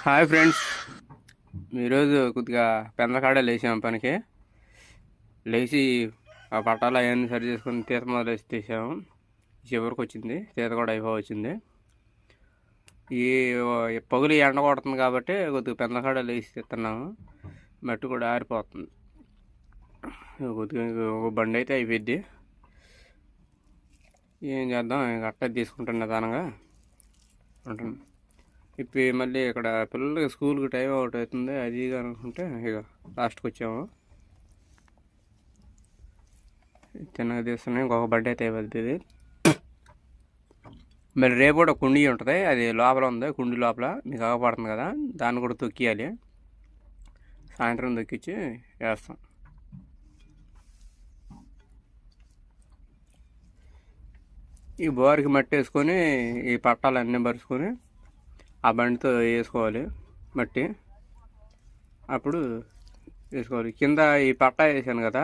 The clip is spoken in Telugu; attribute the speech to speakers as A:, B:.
A: హాయ్ ఫ్రెండ్స్, ఈరోజు కొద్దిగా పెందలకాడ లేచాం పనికి. లేచి ఆ పట్టాలు అవన్నీ సరి చేసుకుని తీత మొదలేసి తీసాము. చివరికి వచ్చింది, తీత కూడా అయిపోవచ్చింది. ఈ పగులు ఎండ కొడుతుంది కాబట్టి కొద్దిగా పెందలకాడ లేచి తీస్తున్నాము. మట్టి కూడా ఆరిపోతుంది. కొద్దిగా ఒక బండి అయితే అయిపోద్ది. ఏం చేద్దాం, అట్ట తీసుకుంటున్న నిదానంగా ఉంటుంది. ఇప్పుడు మళ్ళీ ఇక్కడ పిల్లలకి స్కూల్కి టైం అవుట్ అవుతుంది, అది అనుకుంటే ఇక లాస్ట్కి వచ్చాము. చిన్నగా తీస్తున్నాయి, ఇంకొక బండి అయితే వెళ్తుంది. మరి రేపు కూడా కుండీ ఉంటుంది, అది లోపల ఉంది. కుండీ లోపల మీకు అగపడుతుంది కదా, దాన్ని కూడా తొక్కియాలి. సాయంత్రం తొక్కించి వేస్తాం. ఈ బోర్కి మట్టి వేసుకొని ఈ పట్టాలన్నీ పరుచుకొని ఆ బండితో వేసుకోవాలి మట్టి. అప్పుడు వేసుకోవాలి. కింద ఈ పట్టా వేసాను కదా,